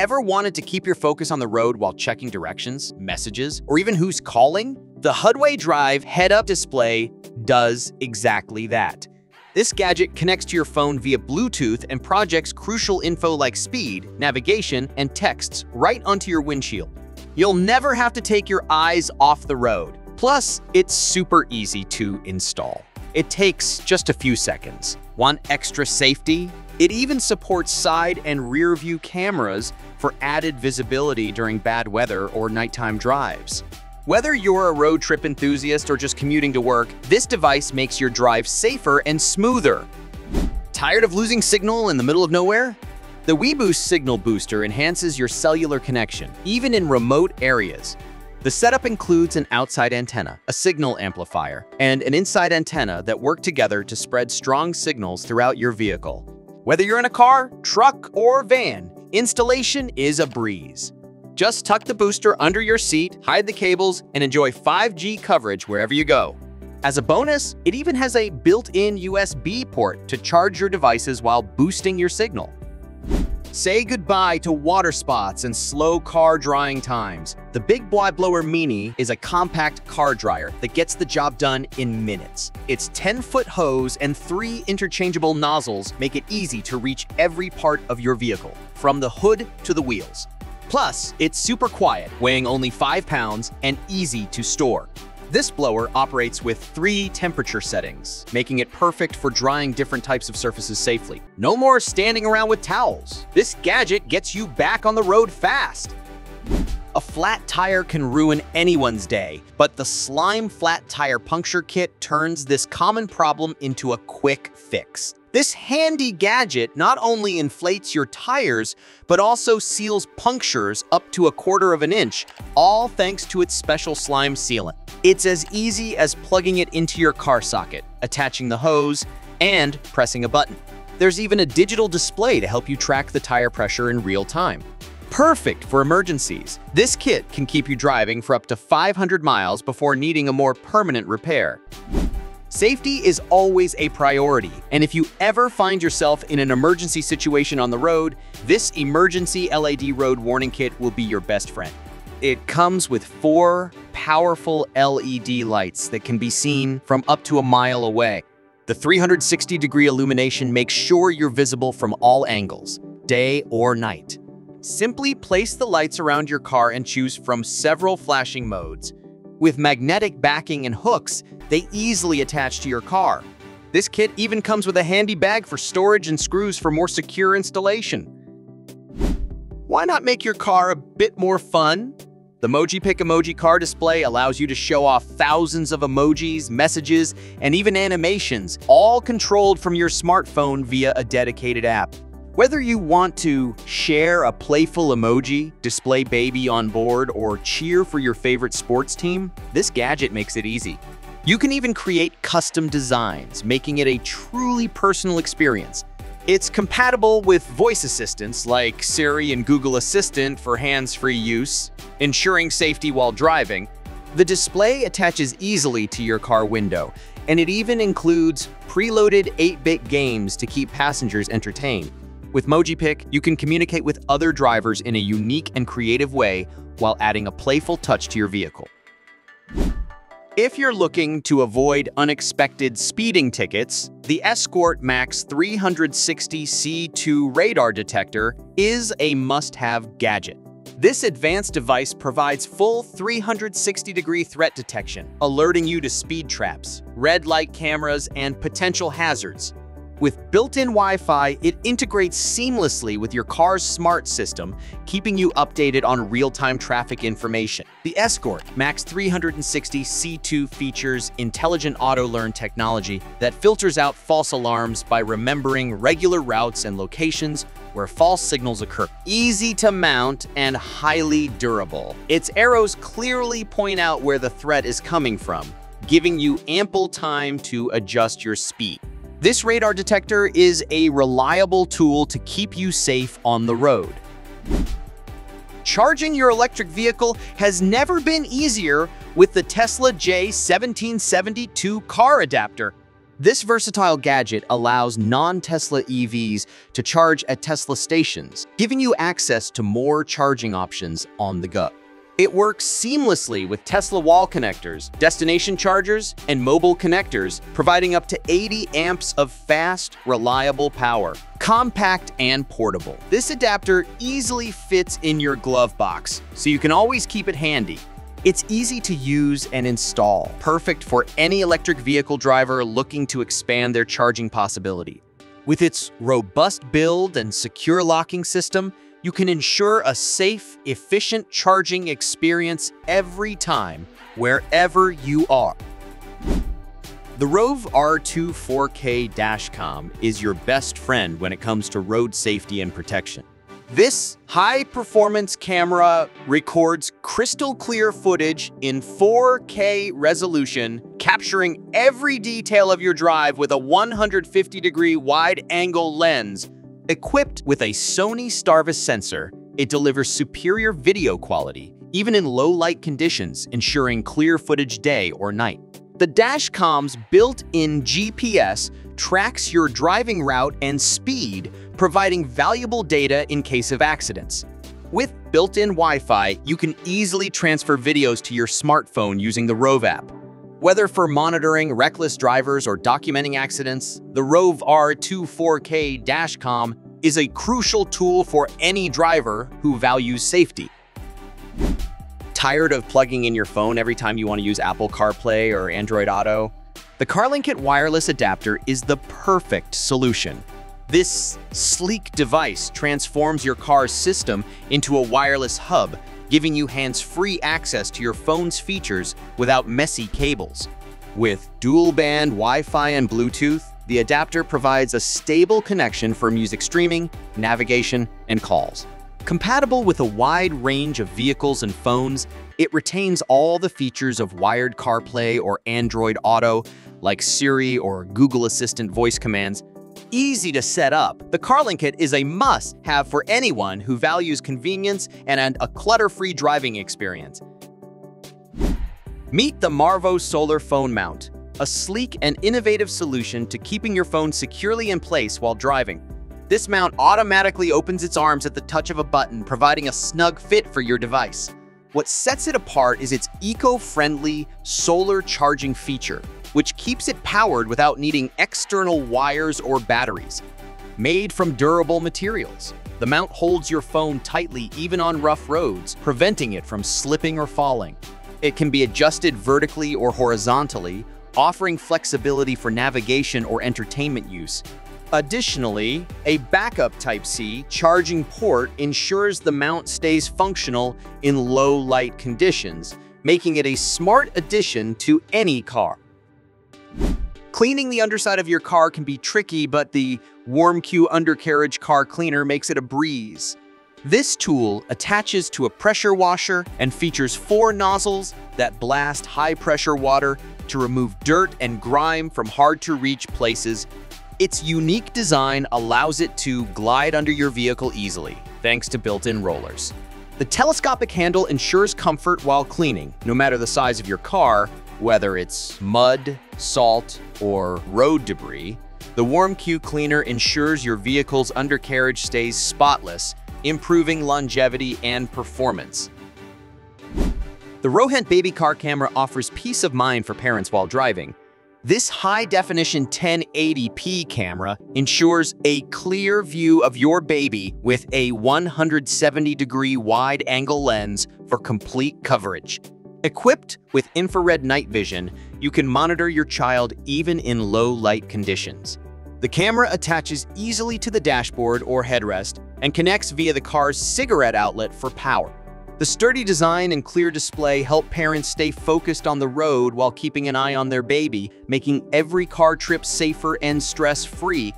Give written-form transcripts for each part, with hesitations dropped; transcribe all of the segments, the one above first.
ever wanted to keep your focus on the road while checking directions, messages, or even who's calling? The HUDWAY Drive head-up display does exactly that. This gadget connects to your phone via Bluetooth and projects crucial info like speed, navigation, and texts right onto your windshield. You'll never have to take your eyes off the road. Plus, it's super easy to install. It takes just a few seconds. Want extra safety? It even supports side and rear view cameras for added visibility during bad weather or nighttime drives. Whether you're a road trip enthusiast or just commuting to work, this device makes your drive safer and smoother. Tired of losing signal in the middle of nowhere? The weBoost signal booster enhances your cellular connection, even in remote areas. The setup includes an outside antenna, a signal amplifier, and an inside antenna that work together to spread strong signals throughout your vehicle. Whether you're in a car, truck, or van, installation is a breeze. Just tuck the booster under your seat, hide the cables, and enjoy 5G coverage wherever you go. As a bonus, it even has a built-in USB port to charge your devices while boosting your signal. Say goodbye to water spots and slow car drying times. The Bigboi Blower Mini is a compact car dryer that gets the job done in minutes. Its 10-foot hose and 3 interchangeable nozzles make it easy to reach every part of your vehicle, from the hood to the wheels. Plus, it's super quiet, weighing only 5 pounds and easy to store. This blower operates with 3 temperature settings, making it perfect for drying different types of surfaces safely. No more standing around with towels. This gadget gets you back on the road fast. A flat tire can ruin anyone's day, but the Slime Flat Tire Puncture Kit turns this common problem into a quick fix. This handy gadget not only inflates your tires, but also seals punctures up to 1/4 inch, all thanks to its special slime sealant. It's as easy as plugging it into your car socket, attaching the hose, and pressing a button. There's even a digital display to help you track the tire pressure in real time. Perfect for emergencies. This kit can keep you driving for up to 500 miles before needing a more permanent repair. Safety is always a priority, and if you ever find yourself in an emergency situation on the road, this emergency LED road warning kit will be your best friend. It comes with 4 powerful LED lights that can be seen from up to a mile away. The 360-degree illumination makes sure you're visible from all angles, day or night. Simply place the lights around your car and choose from several flashing modes. With magnetic backing and hooks, they easily attach to your car. This kit even comes with a handy bag for storage and screws for more secure installation. Why not make your car a bit more fun? The Mojipic emoji car display allows you to show off thousands of emojis, messages, and even animations, all controlled from your smartphone via a dedicated app. Whether you want to share a playful emoji, display baby on board, or cheer for your favorite sports team, this gadget makes it easy. You can even create custom designs, making it a truly personal experience. It's compatible with voice assistants like Siri and Google Assistant for hands-free use, ensuring safety while driving. The display attaches easily to your car window, and it even includes preloaded 8-bit games to keep passengers entertained. With Mojipic, you can communicate with other drivers in a unique and creative way while adding a playful touch to your vehicle. If you're looking to avoid unexpected speeding tickets, the Escort Max 360 C2 radar detector is a must-have gadget. This advanced device provides full 360-degree threat detection, alerting you to speed traps, red light cameras, and potential hazards. With built-in Wi-Fi, it integrates seamlessly with your car's smart system, keeping you updated on real-time traffic information. The Escort Max 360 C2 features intelligent auto-learn technology that filters out false alarms by remembering regular routes and locations where false signals occur. Easy to mount and highly durable. Its arrows clearly point out where the threat is coming from, giving you ample time to adjust your speed. This radar detector is a reliable tool to keep you safe on the road. Charging your electric vehicle has never been easier with the Tesla J1772 car adapter. This versatile gadget allows non-Tesla EVs to charge at Tesla stations, giving you access to more charging options on the go. It works seamlessly with Tesla wall connectors, destination chargers, and mobile connectors, providing up to 80 amps of fast, reliable power. Compact and portable. This adapter easily fits in your glove box, so you can always keep it handy. It's easy to use and install, perfect for any electric vehicle driver looking to expand their charging possibility. With its robust build and secure locking system, you can ensure a safe, efficient charging experience every time, wherever you are. The Rove R2 4K Dashcam is your best friend when it comes to road safety and protection. This high-performance camera records crystal-clear footage in 4K resolution, capturing every detail of your drive with a 150-degree wide-angle lens. Equipped with a Sony Starvis sensor, it delivers superior video quality, even in low-light conditions, ensuring clear footage day or night. The Dashcam's built-in GPS tracks your driving route and speed, providing valuable data in case of accidents. With built-in Wi-Fi, you can easily transfer videos to your smartphone using the Rove app. Whether for monitoring reckless drivers or documenting accidents, the Rove R2 4K Dashcam is a crucial tool for any driver who values safety. Tired of plugging in your phone every time you want to use Apple CarPlay or Android Auto? The CarLinkit wireless adapter is the perfect solution. This sleek device transforms your car's system into a wireless hub, giving you hands-free access to your phone's features without messy cables. With dual-band Wi-Fi and Bluetooth, the adapter provides a stable connection for music streaming, navigation, and calls. Compatible with a wide range of vehicles and phones, it retains all the features of wired CarPlay or Android Auto, like Siri or Google Assistant voice commands. Easy to set up, the CarLinkit is a must-have for anyone who values convenience and a clutter-free driving experience. Meet the Marvo Solar Phone Mount, a sleek and innovative solution to keeping your phone securely in place while driving. This mount automatically opens its arms at the touch of a button, providing a snug fit for your device. What sets it apart is its eco-friendly solar charging feature, which keeps it powered without needing external wires or batteries. Made from durable materials, the mount holds your phone tightly even on rough roads, preventing it from slipping or falling. It can be adjusted vertically or horizontally, offering flexibility for navigation or entertainment use. Additionally, a backup Type-C charging port ensures the mount stays functional in low-light conditions, making it a smart addition to any car. Cleaning the underside of your car can be tricky, but the WarmQ Undercarriage car cleaner makes it a breeze. This tool attaches to a pressure washer and features 4 nozzles that blast high-pressure water to remove dirt and grime from hard-to-reach places. Its unique design allows it to glide under your vehicle easily, thanks to built-in rollers. The telescopic handle ensures comfort while cleaning, no matter the size of your car, whether it's mud, salt, or road debris. The WarmQ cleaner ensures your vehicle's undercarriage stays spotless, improving longevity and performance. The Rohent Baby Car Camera offers peace of mind for parents while driving. This high-definition 1080p camera ensures a clear view of your baby with a 170-degree wide-angle lens for complete coverage. Equipped with infrared night vision, you can monitor your child even in low-light conditions. The camera attaches easily to the dashboard or headrest and connects via the car's cigarette outlet for power. The sturdy design and clear display help parents stay focused on the road while keeping an eye on their baby, making every car trip safer and stress-free.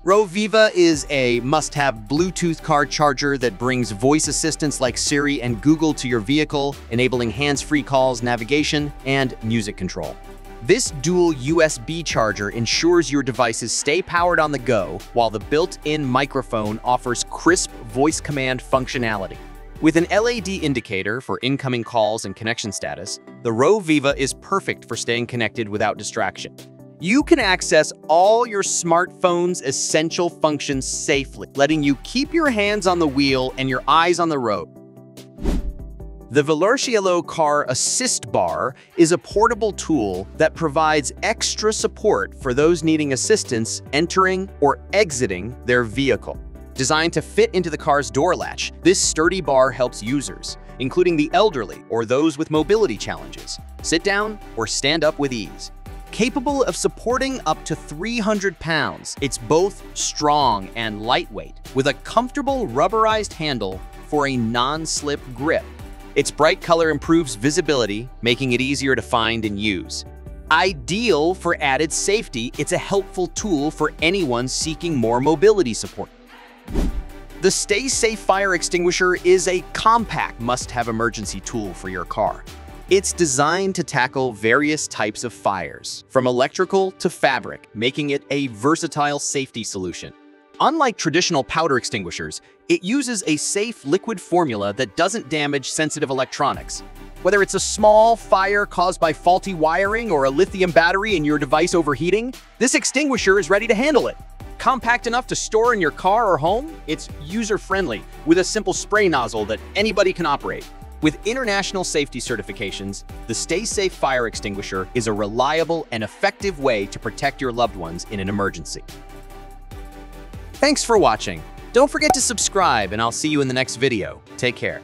Roav Viva is a must-have Bluetooth car charger that brings voice assistants like Siri and Google to your vehicle, enabling hands-free calls, navigation, and music control. This dual USB charger ensures your devices stay powered on the go, while the built-in microphone offers crisp voice command functionality. With an LED indicator for incoming calls and connection status, the Roav Viva is perfect for staying connected without distraction. You can access all your smartphone's essential functions safely, letting you keep your hands on the wheel and your eyes on the road. The Valorcielo Car Assist Bar is a portable tool that provides extra support for those needing assistance entering or exiting their vehicle. Designed to fit into the car's door latch, this sturdy bar helps users, including the elderly or those with mobility challenges, sit down or stand up with ease. Capable of supporting up to 300 pounds, it's both strong and lightweight, with a comfortable rubberized handle for a non-slip grip. Its bright color improves visibility, making it easier to find and use. Ideal for added safety, it's a helpful tool for anyone seeking more mobility support. The Staysafe fire extinguisher is a compact must-have emergency tool for your car. It's designed to tackle various types of fires, from electrical to fabric, making it a versatile safety solution. Unlike traditional powder extinguishers, it uses a safe liquid formula that doesn't damage sensitive electronics. Whether it's a small fire caused by faulty wiring or a lithium battery in your device overheating, this extinguisher is ready to handle it. Compact enough to store in your car or home, it's user-friendly with a simple spray nozzle that anybody can operate. With international safety certifications, the Staysafe fire extinguisher is a reliable and effective way to protect your loved ones in an emergency. Thanks for watching. Don't forget to subscribe, and I'll see you in the next video. Take care.